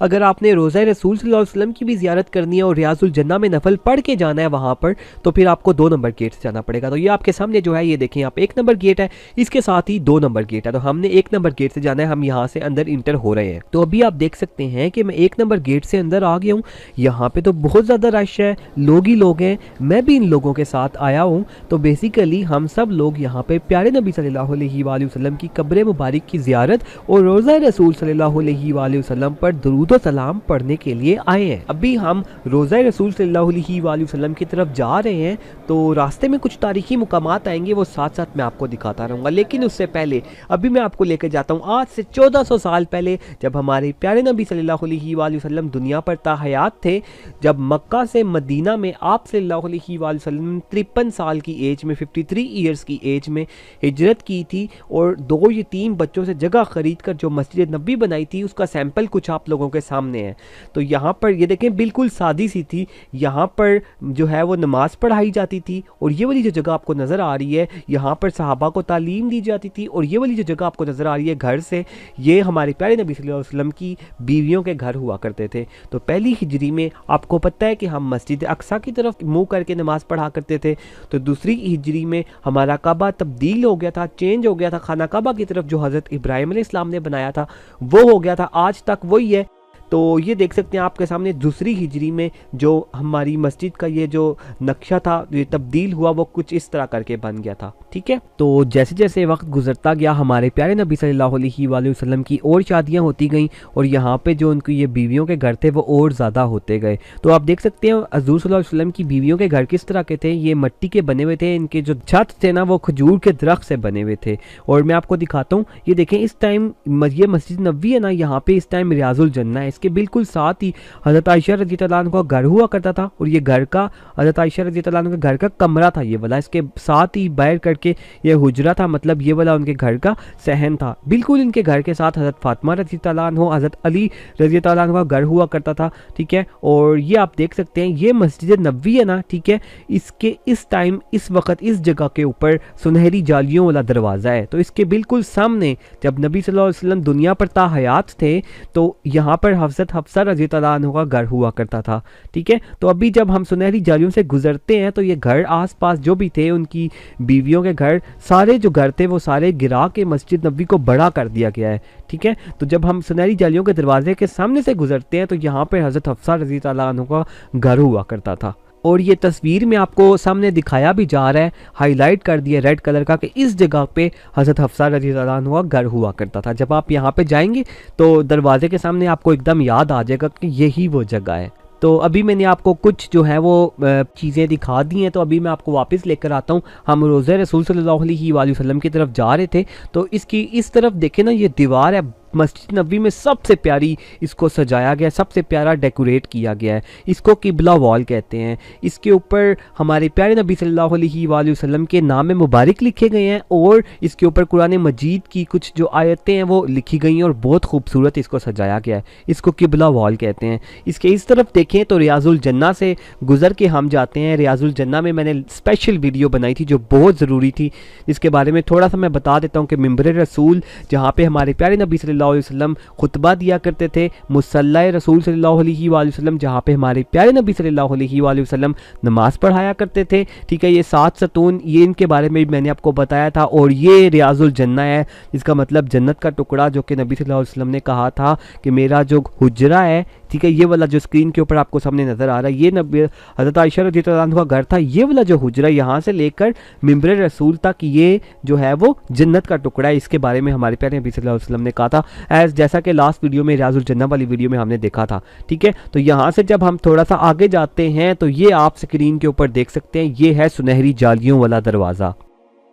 अगर आपने रोज़ा रसूल सल्लल्लाहु अलैहि वसल्लम की भी ज़ियारत करनी है और रियाजुल जन्ना में नफल पढ़ के जाना है वहाँ पर, तो फिर आपको 2 नंबर गेट से जाना पड़ेगा। तो ये आपके सामने जो है ये देखें, आप 1 नंबर गेट है, इसके साथ ही 2 नंबर गेट है। तो हमने 1 नंबर गेट से जाना है, हम यहाँ से अंदर इंटर हो रहे हैं। तो अभी आप देख सकते हैं कि मैं 1 नंबर गेट से अंदर आ गया हूँ। यहाँ पे तो बहुत ज़्यादा रश है, लोग ही लोग हैं, मैं भी इन लोगों के साथ आया हूँ। तो बेसिकली हम सब लोग यहाँ पे प्यारे नबी सल्लल्लाहु अलैहि वसल्लम की कब्र मुबारक की ज़ियारत और रोज़ा रसूल सल्लल्लाहु अलैहि वसल्लम पर दुरूद व सलाम पढ़ने के लिए आए हैं। अभी हम रोज़ा रसूल सल्लल्लाहु अलैहि वसल्लम की तरफ जा रहे हैं। तो रास्ते में कुछ तारीखी मुकामात आएंगे, वो साथ साथ मैं आपको दिखाता रहूँगा। लेकिन उससे पहले अभी मैं आपको लेकर जाता हूँ आज से 1400 साल पहले, जब हमारे प्यारे नबी सल्लल्लाहु अलैहि वसल्लम दुनिया पर ताहयात थे। जब मक्का से मदीना में आप सल्लल्लाहु अलैहि वसल्लम 53 साल की एज में, 53 ईयर्स की एज में हिजरत की थी और 2 यतीम बच्चों से जगह खरीद कर जो मस्जिद नबी बनाई थी, उसका सैंपल कुछ आप लोगों के सामने है। तो यहाँ पर ये देखें, बिल्कुल सादी सी थी। यहाँ पर जो है वो नमाज पढ़ाई जाती थी और ये वाली जो जगह आपको नज़र आ रही है, यहाँ पर सहाबा को तालीम दी जाती थी। और ये वाली जो जगह आपको नज़र आ रही है घर से, ये हमारे प्यारे नबी सल्लल्लाहु अलैहि वसल्लम की बीवियों के घर हुआ करते थे। तो पहली हिजरी में आपको पता है कि हम मस्जिद अक्सा की तरफ मुँह करके नमाज़ पढ़ा करते थे। तो दूसरी हिजरी में हमारा काबा तब्दील हो गया था, चेंज हो गया था, खाना काबा की तरफ जो हज़रत इब्राहिम अलैहिस्सलाम ने बनाया था वो हो गया था, आज तक वही है। तो ये देख सकते हैं आपके सामने दूसरी हिजरी में जो हमारी मस्जिद का ये जो नक्शा था, ये तब्दील हुआ, वो कुछ इस तरह करके बन गया था। ठीक है, तो जैसे जैसे वक्त गुजरता गया हमारे प्यारे नबी सल्लल्लाहु अलैहि वसल्लम की और शादियां होती गईं और यहाँ पे जो उनकी ये बीवियों के घर थे वो और ज़्यादा होते गए। तो आप देख सकते हैं हज़ूर सल्लल्लाहु अलैहि वसल्लम की बीवियों के घर किस तरह के थे। ये मिट्टी के बने हुए थे, इनके जो छत थे ना वो खजूर के दरख्त से बने हुए थे। और मैं आपको दिखाता हूँ, ये देखें, इस टाइम ये मस्जिद नबी है ना, यहाँ पे इस टाइम रियाजुल जन्ना है, के बिल्कुल साथ ही हज़रत आयशा रज़ी अल्लाह अन्हा का घर हुआ करता था। और ये घर का हज़रत आयशा रज़ी अल्लाह अन्हा का घर का कमरा था ये वाला, इसके साथ ही बाहर करके ये हुजरा था, मतलब ये वाला उनके घर का सहन था। बिल्कुल इनके घर के साथ हज़रत फातिमा रज़ी अल्लाह अन्हा, हज़रत अली रज़ी अल्लाह अन्हु का घर हुआ करता था। ठीक है, और ये आप देख सकते हैं ये मस्जिद नबवी है ना, ठीक है, इसके इस टाइम इस वक्त इस जगह के ऊपर सुनहरी जालियों वाला दरवाज़ा है। तो इसके बिल्कुल सामने जब नबी सल्लल्लाहु अलैहि वसल्लम दुनिया पर ताहयात थे तो यहाँ पर हज़रत हफ्सा रज़ी अल्लाह अन्हा का घर हुआ करता था। ठीक है, तो अभी जब हम सुनहरी जालियों से गुजरते हैं तो ये घर आसपास जो भी थे उनकी बीवियों के घर, सारे जो घर थे वो सारे गिरा के मस्जिद नबी को बड़ा कर दिया गया है। ठीक है, तो जब हम सुनहरी जालियों के दरवाजे के सामने से गुजरते हैं तो यहाँ पर हज़रत हफ्सा रज़ी अल्लाह अन्हा का घर हुआ करता था। और ये तस्वीर में आपको सामने दिखाया भी जा रहा है, हाईलाइट कर दिया रेड कलर का, कि इस जगह पे हज़रत हफ्सा रज़ी अल्लाह अन्हा घर हुआ करता था। जब आप यहाँ पे जाएंगे तो दरवाजे के सामने आपको एकदम याद आ जाएगा कि यही वो जगह है। तो अभी मैंने आपको कुछ जो है वो चीज़ें दिखा दी हैं, तो अभी मैं आपको वापस लेकर आता हूँ। हम रोज़े रसूल सल्लल्लाहु अलैहि वसल्लम की तरफ जा रहे थे, तो इसकी इस तरफ देखें ना, ये दीवार है मस्जिद नबी में सबसे प्यारी, इसको सजाया गया, सबसे प्यारा डेकोरेट किया गया है। इसको किबला वॉल कहते हैं। इसके ऊपर हमारे प्यारे नबी सल्लल्लाहु अलैहि वसल्लम के नाम मुबारक लिखे गए हैं और इसके ऊपर कुरान मजीद की कुछ जो आयतें हैं वो लिखी गई हैं और बहुत खूबसूरत इसको सजाया गया है। इसको किबला वॉल कहते हैं। इसके इस तरफ देखें तो रियाजुल जन्ना से गुजर के हम जाते हैं। रियाजुल जन्ना में मैंने स्पेशल वीडियो बनाई थी जो बहुत ज़रूरी थी, जिसके बारे में थोड़ा सा मैं बता देता हूँ कि मिंबर रसूल, जहाँ पे हमारे प्यारे नबी सल्लल्लाहु अलैहि वसल्लम खुतबा दिया करते थे, मुसल्ला रसूल सल्लल्लाहु अलैहि वसल्लम, जहाँ पे हमारे प्यारे नबी सल्लल्लाहु अलैहि वसल्लम नमाज पढ़ाया करते थे। ठीक है, ये 7 सतून, ये इनके बारे में भी मैंने आपको बताया था। और ये रियाजुल जन्ना है, इसका मतलब जन्नत का टुकड़ा, जो कि नबी सल्लल्लाहु अलैहि वसल्लम ने कहा था कि मेरा जो हुजरा है, ठीक है, ये वाला जो स्क्रीन के ऊपर आपको सामने नज़र आ रहा है, ये नबी हज़रत आयशा रज़ी अल्लाह अन्हा का घर था। ये वाला जो हुजरा यहाँ से लेकर मिंबर रसूल तक, ये जो है वो जन्नत का टुकड़ा है। इसके बारे में हमारे प्यारे नबी सल्लल्लाहु अलैहि वसल्लम ने कहा था, एज जैसा कि लास्ट वीडियो में रियाजुल जन्ना वाली वीडियो में हमने देखा था। ठीक है, तो यहाँ से जब हम थोड़ा सा आगे जाते हैं तो ये आप स्क्रीन के ऊपर देख सकते हैं, ये है सुनहरी जालियों वाला दरवाज़ा।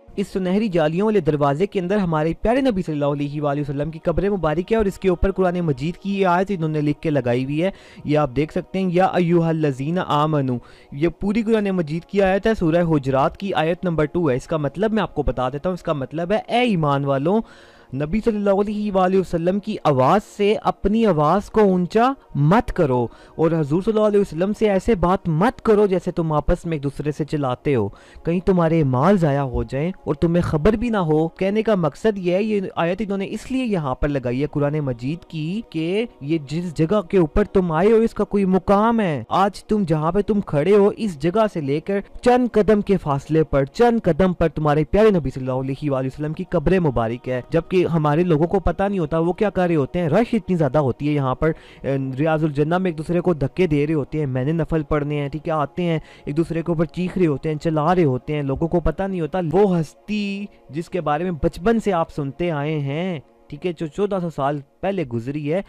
इस सुनहरी जालियों वाले दरवाजे के अंदर हमारे प्यारे नबी सल्लल्लाहु अलैहि वसल्लम की कब्र मुबारक है और इसके ऊपर कुरान मजीद की ये आयत इन्होंने लिख के लगाई हुई है। ये आप देख सकते हैं, या अय्युहल्लज़ीना आमनू, ये पूरी कुरान मजीद की आयत है, सूरह हुजरात की आयत नंबर 2 है। इसका मतलब मैं आपको बता देता हूँ, इसका मतलब है, ए ईमान वालों, नबी सल्लल्लाहु अलैहि वसल्लम की आवाज़ से अपनी आवाज़ को ऊंचा मत करो और हजूर सल्लल्लाहु अलैहि वसल्लम से ऐसे बात मत करो जैसे तुम आपस में एक दूसरे से चिल्लाते हो, कहीं तुम्हारे माल ज़ाया हो जाएं और तुम्हें खबर भी ना हो। कहने का मकसद ये है, ये आयत इन्होंने इसलिए यहाँ पर लगाई है कुरान मजीद की कि ये जिस जगह के ऊपर तुम आए हो इसका कोई मुकाम है। आज तुम जहाँ पे तुम खड़े हो इस जगह से लेकर चंद कदम के फासले पर, चंद कदम पर तुम्हारे प्यारे नबी सल्लल्लाहु अलैहि वसल्लम की कब्र मुबारक है। जबकि हमारे लोगों को पता नहीं होता वो क्या कर रहे होते हैं। रश इतनी ज़्यादा होती है यहाँ पर, रियाजुल जन्ना में एक दूसरे को धक्के दे रहे होते हैं, मैंने नफल पढ़ने हैं, ठीक है, आते हैं एक दूसरे के ऊपर चीख रहे होते हैं, चला रहे होते हैं। लोगों को पता नहीं होता वो हस्ती जिसके बारे में बचपन से आप सुनते आए हैं, ठीक है, जो 1400 साल पहले गुजरी है,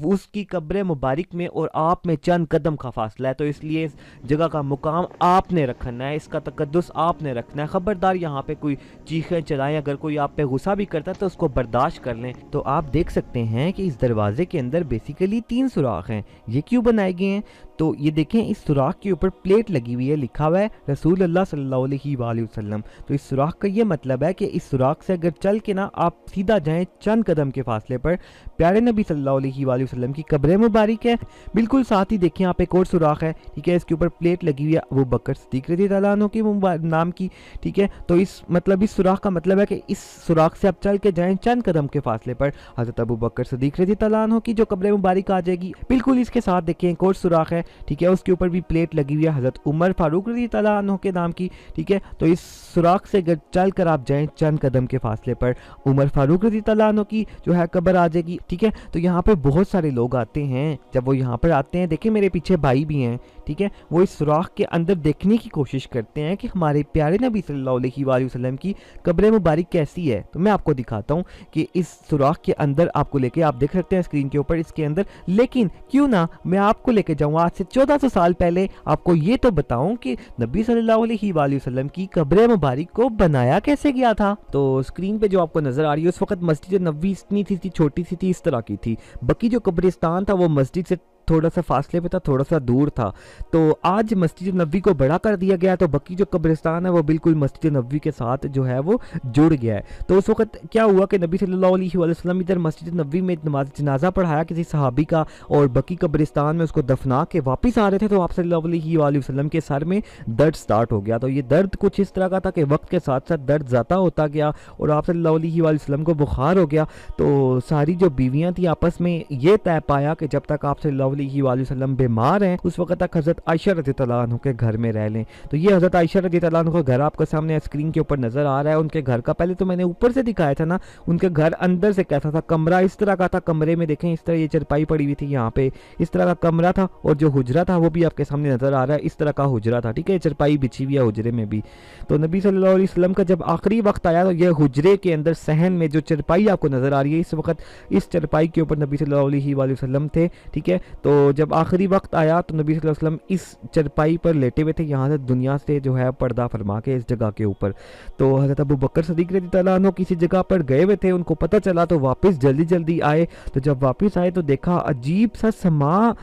उसकी कब्र मुबारक में और आप में चंद कदम का फासला है। तो इसलिए इस जगह का मुकाम आपने रखना है, इसका तकद्दुस आपने रखना है। खबरदार यहाँ पे कोई चीखें चलाएं, अगर कोई आप पे गुस्सा भी करता है तो उसको बर्दाश्त कर लें। तो आप देख सकते हैं कि इस दरवाजे के अंदर बेसिकली 3 सुराख हैं। ये क्यों बनाए गए हैं? तो ये देखें, इस सुराख के ऊपर प्लेट लगी हुई है, लिखा हुआ है रसूल अल्लाह सल्लल्लाहु अलैहि वसल्लम। तो इस सुराख का ये मतलब है कि इस सुराख से अगर चल के ना आप सीधा जाएं चंद कदम के फासले पर प्यारे नबी सल्लल्लाहु अलैहि वसल्लम की कब्र मुबारक है। बिल्कुल साथ ही देखिए यहाँ पे एक और सुराख है, ठीक है, इसके ऊपर प्लेट लगी हुई है अबू बकर सिद्दीक रज़ियल्लाहु अन्हु की नाम की, ठीक है। तो इस सुराख का मतलब है कि इस सुराख से आप चल के जाएं चंद कदम के फासले पर हजरत अबू बकर सिद्दीक रज़ियल्लाहु अन्हु की जो कब्र मुबारक आ जाएगी। बिल्कुल इसके साथ देखिए एक और सुराख है, ठीक है, उसके ऊपर भी प्लेट लगी हुई है हजरत उमर फारूक रज़ियल्लाहु अन्हु के नाम की, ठीक है। तो इस सुराख से चल कर आप जाएं चंद कदम के फासले पर उमर फारूक रज़ियल्लाहु अन्हु की जो है कब्र आ जाएगी, ठीक है। तो यहाँ पे बहुत सारे लोग आते हैं, जब वो यहाँ पर आते हैं, देखिए मेरे पीछे भाई भी हैं, ठीक है, वो इस सुराख के अंदर देखने की कोशिश करते हैं कि हमारे प्यारे नबी सल्लल्लाहु अलैहि वसल्लम की कब्र मुबारक कैसी है। तो मैं आपको दिखाता हूँ कि इस सुराख के अंदर आपको लेके, आप देख सकते हैं स्क्रीन के ऊपर इसके अंदर, लेकिन क्यों ना मैं आपको लेके जाऊँ आज से 1400 साल पहले, आपको ये तो बताऊं कि नबी सल्लल्लाहु अलैहि वसल्लम की कब्र मुबारक को बनाया कैसे गया था। तो स्क्रीन पे जो आपको नजर आ रही है उस वक्त मस्जिद नबवी इतनी थी, छोटी सी थी, इस तरह की थी। बाकी जो कब्रिस्तान था वो मस्जिद से थोड़ा सा फासले पे था, थोड़ा सा दूर था। तो आज मस्जिद नबवी को बड़ा कर दिया गया है, तो बाकी जो कब्रिस्तान है वो बिल्कुल मस्जिद नबवी के साथ जो है वो जुड़ गया है। तो उस वक्त क्या हुआ कि नबी सल्लल्लाहु अलैहि वसल्लम इधर मस्जिद नबवी में नमाज जनाजा पढ़ाया किसी सहाबी का, और बाकी कब्रिस्तान में उसको दफना के वापस आ रहे थे, तो आप सल्लल्लाहु अलैहि वसल्लम के सर में दर्द स्टार्ट हो गया। तो ये दर्द कुछ इस तरह का था कि वक्त के साथ साथ दर्द ज़्यादा होता गया और आप सल्लल्लाहु अलैहि वसल्लम को बुखार हो गया। तो सारी जो बीवियाँ थी आपस में ये तय पाया कि जब तक आप सल्लल्लाहु अलैहि वसल्लम बीमार हैं उस वक्त तक हज़रत आयशा रज़ियल्लाहु अन्हा के घर में रह लें। तो ये हज़रत आयशा रज़ियल्लाहु अन्हा का घर आपको सामने स्क्रीन के ऊपर नज़र आ रहा है। उनके घर का पहले तो मैंने ऊपर से दिखाया था ना, उनके घर अंदर से कैसा था, कमरा इस तरह का था। कमरे में देखें इस तरह ये चरपाई पड़ी हुई थी, यहाँ पे इस तरह का कमरा था, और जो हुजरा था वो भी आपके सामने नज़र आ रहा है, इस तरह का हुजरा था, ठीक है, चरपाई बिछी हुई है हुजरे में भी। तो नबी सल्लल्लाहु अलैहि वसल्लम का जब आखिरी वक्त आया तो ये हुजरे के अंदर सहन में जो चरपाई आपको नज़र आ रही है, इस वक्त इस चरपाई के ऊपर नबी सल्लल्लाहु अलैहि वसल्लम थे, ठीक है। तो जब आखिरी वक्त आया तो नबी सल्लल्लाहु अलैहि वसल्लम इस चरपाई पर लेटे हुए थे, यहाँ से दुनिया से जो है पर्दा फरमा के इस जगह के ऊपर। तो हज़रत अबू बकर सिद्दीक रज़ियल्लाहु अन्हु किसी जगह पर गए हुए थे, उनको पता चला तो वापस जल्दी जल्दी आए। तो जब वापस आए तो देखा अजीब सा समा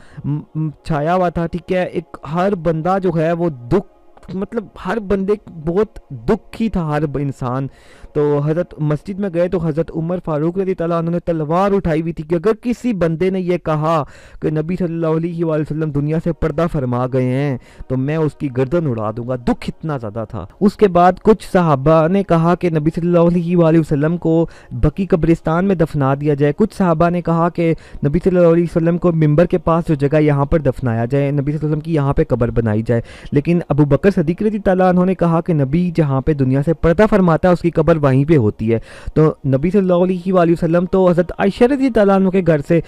छाया हुआ था, ठीक है। एक हर बंदा जो है वो दुख, मतलब हर बंदे बहुत दुखी था, हर इंसान। तो हज़रत मस्जिद में गए तो हज़रत उमर फारूक रज़ियल्लाहु अन्हु ने तलवार उठाई हुई थी कि अगर किसी बंदे ने यह कहा कि नबी सल्लल्लाहु अलैहि वसल्लम दुनिया से पर्दा फरमा गए हैं तो मैं उसकी गर्दन उड़ा दूंगा। दुख इतना ज़्यादा था। उसके बाद कुछ सहाबा ने कहा कि नबी सल्लल्लाहु अलैहि वसल्लम को बकी कब्रिस्तान में दफना दिया जाए। कुछ सहाबा ने कहा कि नबी सल्लल्लाहु अलैहि वसल्लम को मिंबर के पास जो जगह यहाँ पर दफनाया जाए, नबी सल्लल्लाहु अलैहि वसल्लम की यहाँ पर कब्र बनाई जाए। लेकिन अबू बकर सिद्दीक रज़ियल्लाहु अन्हु ने कहा कि नबी जहाँ पे दुनिया से पर्दा फरमाता है उसकी कब्र वहीं पे होती है। तो नबी सल्लल्लाहु अलैहि वसल्लम तो हज़रत आयशा रज़ियल्लाहु अन्हा के घर से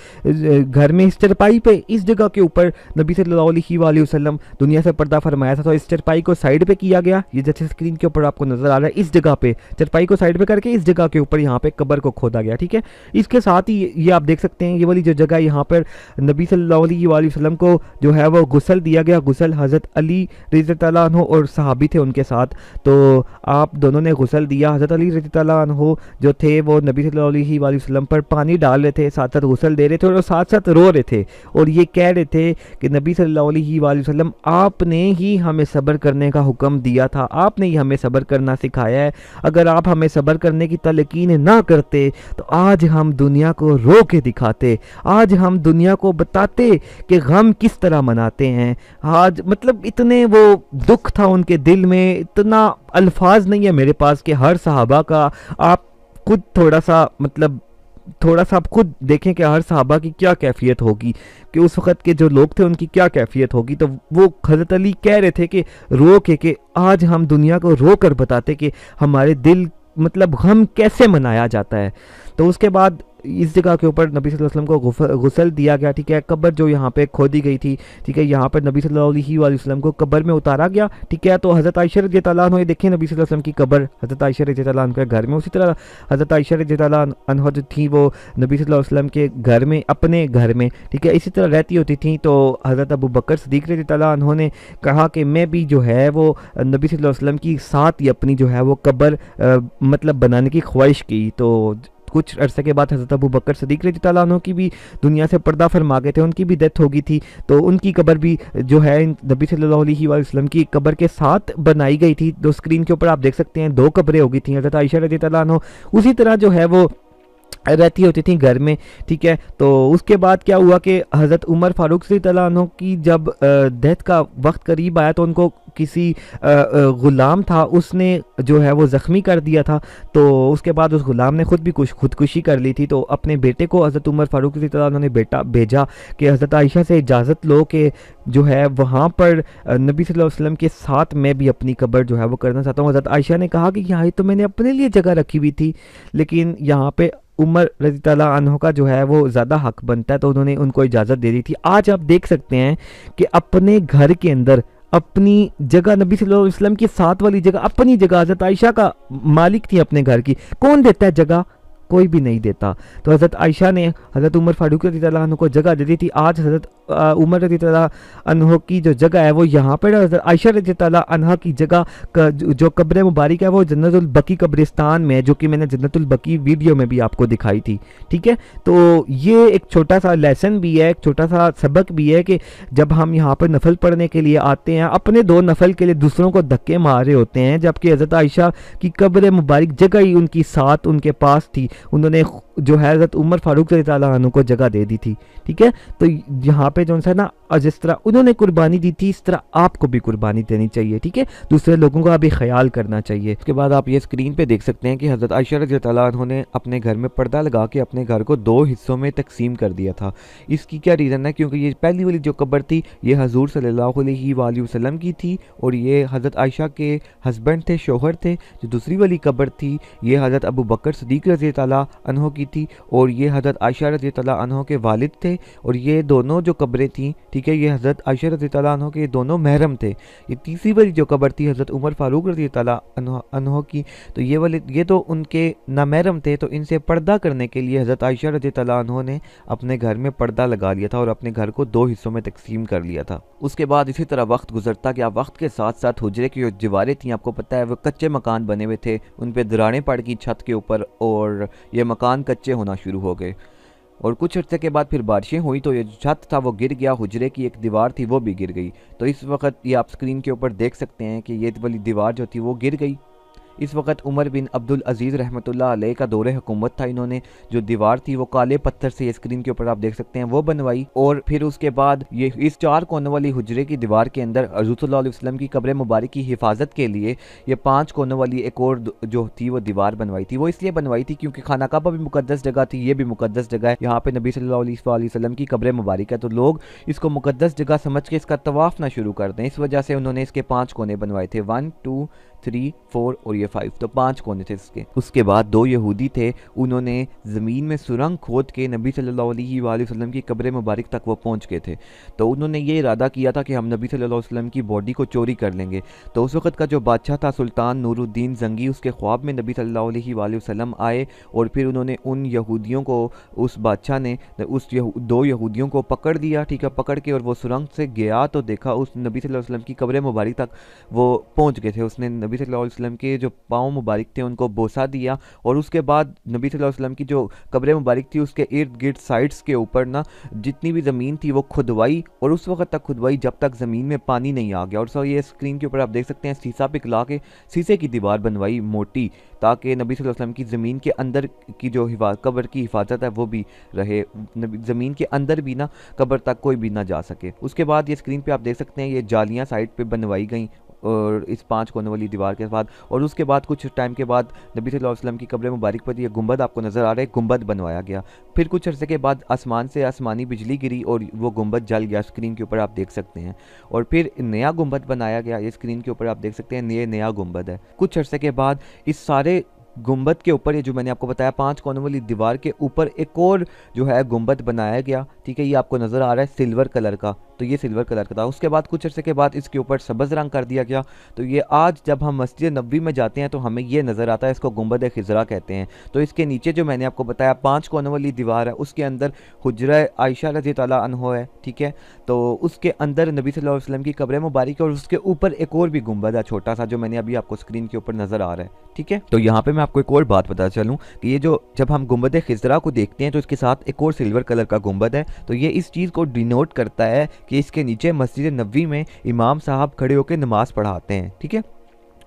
घर में इस चरपाई पे इस जगह के ऊपर नबी सल्लल्लाहु अलैहि वसल्लम दुनिया से पर्दा फरमाया था। तो इस चरपाई को साइड पे किया गया, ये जैसे स्क्रीन के ऊपर आपको नजर आ रहा है, इस जगह पे चरपाई को साइड पे करके इस जगह के ऊपर यहाँ पे कब्र को खोदा गया, ठीक है। इसके साथ ही ये आप देख सकते हैं ये वाली जो जगह यहाँ पर नबी सल्लल्लाहु अलैहि वसल्लम को जो है वो गुस्ल दिया गया। गुस्ल हज़रत अली रज़ियल्लाहु अन्हु और सहाबी थे उनके साथ, तो आप दोनों ने गुस्ल दिया। हज़रत अली अली रज़ी अल्लाह अन्हो जो थे वो नबी सल्लल्लाहु अलैहि वसल्लम पर पानी डाल रहे थे, साथ साथ गुस्ल दे रहे थे और साथ साथ रो रहे थे और ये कह रहे थे कि नबी सल्लल्लाहु अलैहि वसल्लम आपने ही हमें सब्र करने का हुक्म दिया था, आपने ही हमें सब्र करना सिखाया है। अगर आप हमें सब्र करने की तलकीन ना करते तो आज हम दुनिया को रो के दिखाते, आज हम दुनिया को बताते कि गम किस तरह मनाते हैं। आज मतलब इतने वो दुख था उनके दिल में, इतना अल्फाज नहीं है मेरे पास कि हर सहाबा का आप खुद थोड़ा सा आप खुद देखें कि हर सहाबा की क्या कैफियत होगी, कि उस वक़्त के जो लोग थे उनकी क्या कैफियत होगी। तो वो हज़रत अली कह रहे थे कि रो के कि आज हम दुनिया को रो कर बताते कि हमारे दिल मतलब गम कैसे मनाया जाता है। तो उसके बाद इस जगह के ऊपर नबी सल्लल्लाहु अलैहि वसल्लम को गुस्ल दिया गया, ठीक है। कब्र जो यहाँ पे खोदी गई थी, ठीक है, यहाँ पर नबी सल्लल्लाहु अलैहि वसल्लम को कब्र में उतारा गया, ठीक है। तो हज़रत आयशा रज़ियल्लाहु अन्हा देखें नबी सल्लल्लाहु अलैहि वसल्लम की कब्र हज़रत आयशा रज़ियल्लाहु अन्हा के घर में, उसी तरह हज़रत आयशा रज़ियल्लाहु अन्हा जो थी वो नबी सल्लल्लाहु अलैहि वसल्लम के घर में, अपने घर में, ठीक है, इसी तरह रहती होती थी। तो हज़रत अबू बकर सिद्दीक़ रज़ियल्लाहु अन्हु ने कहा कि मैं भी जो है वो नबी सल्लल्लाहु अलैहि वसल्लम की साथ ही अपनी जो है वो कब्र मतलब बनाने की ख्वाहिश की। तो कुछ अरसे के बाद हज़रत अबू बकर सिद्दीक़ रज़ियल्लाहु अन्हु की भी दुनिया से पर्दा फरमा गए थे, उनकी भी डेथ हो गई थी। तो उनकी कब्र भी जो है नबी सल्लल्लाहु अलैहि वसल्लम की कब्र के साथ बनाई गई थी। तो स्क्रीन के ऊपर आप देख सकते हैं 2 कब्रें हो गई थी हज़रत आयशा रज़ियल्लाहु अन्हा उसी तरह जो है वो रहती होती थी घर में, ठीक है। तो उसके बाद क्या हुआ कि हज़रत उमर फ़ारूक रज़ियल्लाहु अन्हु की जब डेथ का वक्त करीब आया तो उनको किसी ग़ुलाम था उसने जो है वो ज़ख्मी कर दिया था। तो उसके बाद उस ग़ुलाम ने ख़ुद भी खुदकुशी कर ली थी। तो अपने बेटे को हज़रत उमर फ़ारूक रज़ियल्लाहु अन्हु ने बेटा भेजा कि हज़रत आयशा से इजाज़त लो कि जो है वहाँ पर नबी सल्लल्लाहु अलैहि वसल्लम के साथ मैं भी अपनी कब्र जो है वो करना चाहता हूँ। हज़रत आयशा ने कहा कि यहाँ तो मैंने अपने लिए जगह रखी हुई थी, लेकिन यहाँ पे उमर रज़ियल्लाहु अन्हु का जो है वो ज़्यादा हक बनता है, तो उन्होंने उनको इजाज़त दे दी थी। आज आप देख सकते हैं कि अपने घर के अंदर अपनी जगह नबी सल्लल्लाहु अलैहि वसल्लम की साथ वाली जगह, अपनी जगह हज़रत आयशा का मालिक थी अपने घर की, कौन देता है जगह? कोई भी नहीं देता। तो हज़रत आयशा ने हज़रत उमर फ़ारूक रज़ियल्लाहु अन्हु को जगह दे दी थी। आज हज़रत उमर रज़ियल्लाहु अन्हु की जो जगह है वो यहाँ पर हज़रत आयशा रज़ियल्लाहु अन्हा की जगह का जो कब्र मुबारक है वो जन्नतुल बकी कब्रिस्तान में है, जो कि मैंने जन्नतुल बकी वीडियो में भी आपको दिखाई थी, ठीक है। तो ये एक छोटा सा लेसन भी है, एक छोटा सा सबक भी है कि जब हम यहाँ पर नफल पढ़ने के लिए आते हैं, अपने 2 नफल के लिए दूसरों को धक्के मार रहे होते हैं, जबकि हज़रत आयशा की कब्र मुबारक जगह ही उनकी साथ उनके पास थी, उन्होंने जो है हज़रत उमर फ़ारूक रज़ियल्लाहु अन्हु को जगह दे दी थी, ठीक है। तो यहाँ पे जो है ना, जिस तरह उन्होंने कुर्बानी दी थी इस तरह आपको भी कुर्बानी देनी चाहिए, ठीक है। दूसरे लोगों का भी ख्याल करना चाहिए। उसके बाद आप ये स्क्रीन पे देख सकते हैं कि हज़रत आयशा रज़ियल्लाहु अन्हा ने अपने घर में पर्दा लगा के अपने घर को 2 हिस्सों में तकसीम कर दिया था। इसकी क्या रीज़न है? क्योंकि ये पहली वाली जो कब्र थी ये हजूर सल्लल्लाहु अलैहि वसल्लम की थी और ये हज़रत आयशा के हस्बैंड थे, शोहर थे। जो दूसरी वाली कब्र थी ये हज़रत अबू बकर सिद्दीक़ रज़ियल्लाहु अन्हु की थी और ये हज़रत आयशा रज़ियल्लाहु अन्हा के वालिद थे। और ये दोनों जो कब्रें थी, ठीक है, ये हज़रत आयशा रज़ियल्लाहु अन्हा के दोनों महरम थे। ये तीसरी वाली जो कब्र थी हज़रत उमर फ़ारूक रज़ियल्लाहु अन्हु की, तो ये तो उनके नामहरम थे। तो इनसे पर्दा करने के लिए हज़रत आयशा रज़ियल्लाहु अन्हा ने अपने घर में पर्दा लगा लिया था और अपने घर को 2 हिस्सों में तकसीम कर लिया था। उसके बाद इसी तरह वक्त गुजरता गया। वक्त के साथ साथ हुजरे की जो दीवारें थी, आपको पता है वो कच्चे मकान बने हुए थे, उन पे दरारें पड़ गई छत के ऊपर और ये मकान कच्चे होना शुरू हो गए। और कुछ अर्से के बाद फिर बारिशें हुई तो ये जो छत था वो गिर गया, हुजरे की एक दीवार थी वो भी गिर गई। तो इस वक्त ये आप स्क्रीन के ऊपर देख सकते हैं कि ये वाली दीवार जो थी वो गिर गई। इस वक्त उमर बिन अब्दुल अजीज़ रहमतुल्लाह अलैह का दौरे हुकूमत था। इन्होंने जो दीवार थी वो काले पत्थर से, ये स्क्रीन के ऊपर आप देख सकते हैं, वो बनवाई। और फिर उसके बाद ये इस 4 कोनों वाली हुजरे की दीवार के अंदर हज़रत सल्लल्लाहु अलैहि वसल्लम की कब्र मुबारक की हिफाजत के लिए ये 5 कोनों वाली एक और जो थी वो दीवार बनवाई थी। वो इसलिए बनवाई थी क्योंकि खाना काबा भी मुकद्दस जगह थी, ये भी मुकद्दस जगह है। यहाँ पे नबी सल्लल्लाहु अलैहि वसल्लम की कब्र मुबारक है, तो लोग इसको मुकद्दस जगह समझ के इसका तवाफ़ ना शुरू कर दें। इस वजह से उन्होंने इसके 5 कोने बनवाए थे, 1 2 3 4 और ये 5, तो 5 कोने थे इसके। उसके बाद 2 यहूदी थे, उन्होंने ज़मीन में सुरंग खोद के नबी सल्लल्लाहु अलैहि वसल्लम की कब्र मुबारक तक वो पहुँच गए थे। तो उन्होंने ये इरादा किया था कि हम नबी सल्लल्लाहु अलैहि वसल्लम की बॉडी को चोरी कर लेंगे। तो उस वक़्त का जो बादशाह था सुल्तान नूरुद्दीन ज़ंगी, उसके ख्वाब में नबी सल्लल्लाहु अलैहि वसल्लम आए और फिर उन्होंने उन यहूदियों को, उस बादशाह ने उस 2 यहूदियों को पकड़ दिया, ठीक है। पकड़ के और वो सुरंग से गया तो देखा उस नबी सल्लल्लाहु अलैहि वसल्लम की कब्र मुबारक तक वो पहुँच गए थे। उसने नबी सल्लल्लाहु अलैहि वसल्लम के जो पाँव मुबारक थे उनको बोसा दिया, और उसके बाद नबी सल्लल्लाहु अलैहि वसल्लम की जो कब्र मुबारक थी उसके इर्द गिर्द साइड्स के ऊपर ना जितनी भी ज़मीन थी वो खुदवाई, और उस वक्त तक खुदवाई जब तक ज़मीन में पानी नहीं आ गया। और सो ये स्क्रीन के ऊपर आप देख सकते हैं शीशा पिघला के शीशे की दीवार बनवाई मोटी, ताकि नबी सल्लल्लाहु अलैहि वसल्लम की ज़मीन के अंदर की जो कब्र की हिफाजत है वो भी रहे, ज़मीन के अंदर भी ना कब्र तक कोई भी ना जा सके। उसके बाद ये स्क्रीन पे आप देख सकते हैं ये जालियाँ साइड पे बनवाई गई और इस 5 कोने वाली दीवार के बाद, और उसके बाद कुछ टाइम के बाद नबी सल्लल्लाहु अलैहि वसल्लम की कब्र मुबारक पर ये गुंबद आपको नज़र आ रहा है, गुंबद बनवाया गया। फिर कुछ अरसे के बाद आसमान से आसमानी बिजली गिरी और वो गुंबद जल गया, स्क्रीन के ऊपर आप देख सकते हैं। और फिर नया गुंबद बनाया गया, ये स्क्रीन के ऊपर आप देख सकते हैं ये नया गुंबद है। कुछ अरसे के बाद इस सारे गुंबद के ऊपर, ये जो मैंने आपको बताया 5 कोनों वाली दीवार के ऊपर एक और जो है गुंबद बनाया गया, ठीक है, ये आपको नज़र आ रहा है सिल्वर कलर का, तो ये सिल्वर कलर का था। उसके बाद कुछ अर्से के बाद इसके ऊपर सब्ज़ रंग कर दिया गया, तो ये आज जब हम मस्जिद नबवी में जाते हैं तो हमें ये नज़र आता है, इसको गुंबद खिज़रा कहते हैं। तो इसके नीचे जो मैंने आपको बताया 5 कोनों वाली दीवार है, उसके अंदर हुजरा आयशा रज़ी ताला अन्हा है, ठीक है, तो उसके अंदर नबी सल्लल्लाहु अलैहि वसल्लम की कब्र मुबारक है, और उसके ऊपर एक और भी गुंबद है छोटा सा, जो मैंने अभी आपको स्क्रीन के ऊपर नज़र आ रहा है, ठीक है। तो यहाँ पे मैं आपको एक और बात बता चलूँ कि ये जो जब हम गुंबद खिज़रा को देखते हैं तो इसके साथ एक और सिल्वर कलर का गुंबद है, तो ये इस चीज़ को डिनोट करता है कि इसके नीचे मस्जिद नबवी में इमाम साहब खड़े होकर नमाज़ पढ़ाते हैं, ठीक है।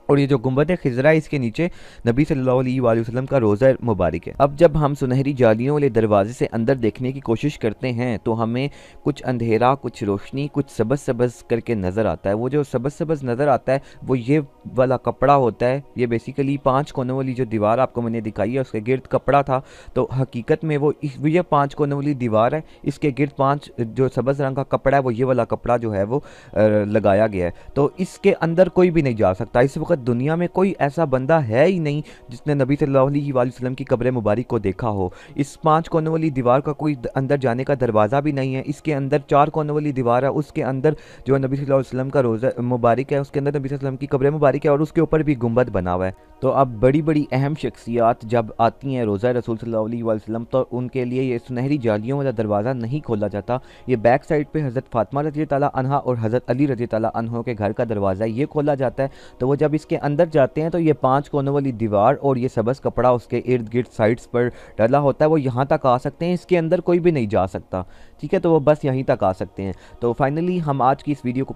और ये जो गुंबद खिज़रा है इसके नीचे नबी सल्लल्लाहु अलैहि वसल्लम का रोज़ा मुबारक है। अब जब हम सुनहरी जालियों वाले दरवाजे से अंदर देखने की कोशिश करते हैं तो हमें कुछ अंधेरा, कुछ रोशनी, कुछ सबज़ सबज़ करके नज़र आता है। वो जो सबज़ सबज़ नज़र आता है वो ये वाला कपड़ा होता है, ये बेसिकली 5 कोनों वाली जो दीवार आपको मैंने दिखाई है उसके गिर्द कपड़ा था, तो हकीकत में वो ये 5 कोनों वाली दीवार है, इसके गिर्द 5 जो सबज़ रंग का कपड़ा है वो ये वाला कपड़ा जो है वो लगाया गया है। तो इसके अंदर कोई भी नहीं जा सकता। इस वक्त दुनिया में कोई ऐसा बंदा है ही नहीं जिसने नबी सल्लल्लाहु अलैहि वसल्लम की कब्र मुबारक को देखा हो। इस 5 कोनों वाली दीवार का कोई अंदर जाने का दरवाज़ा भी नहीं है। इसके अंदर 4 कोनों वाली दीवार है, उसके अंदर जो नबी सल्लल्लाहु अलैहि वसल्लम का रोज़ा मुबारक है, उसके अंदर नबी सल्लल्लाहु अलैहि वसल्लम की कब्र मुबारक है, और उसके ऊपर भी गुंबद बना हुआ है। तो अब बड़ी बड़ी अहम शख्सियात जब आती हैं रोज़ा रसूल सल्लल्लाहु अलैहि वसल्लम, तो उनके लिए ये सुनहरी जालियों वाला दरवाज़ा नहीं खोला जाता। ये बैक साइड पे हज़रत फ़ातिमा रज़ी ताला अन्हा और हज़रत अली रज़ी ताला अन्हो के घर का दरवाज़ा ये खोला जाता है। तो वो जब इसके अंदर जाते हैं तो ये 5 कोनों वाली दीवार और ये सबज़ कपड़ा उसके इर्द गिर्द साइड्स पर डला होता है, वो यहाँ तक आ सकते हैं, इसके अंदर कोई भी नहीं जा सकता, ठीक है। तो वो बस यहीं तक आ सकते हैं। तो फाइनली हम आज की इस वीडियो को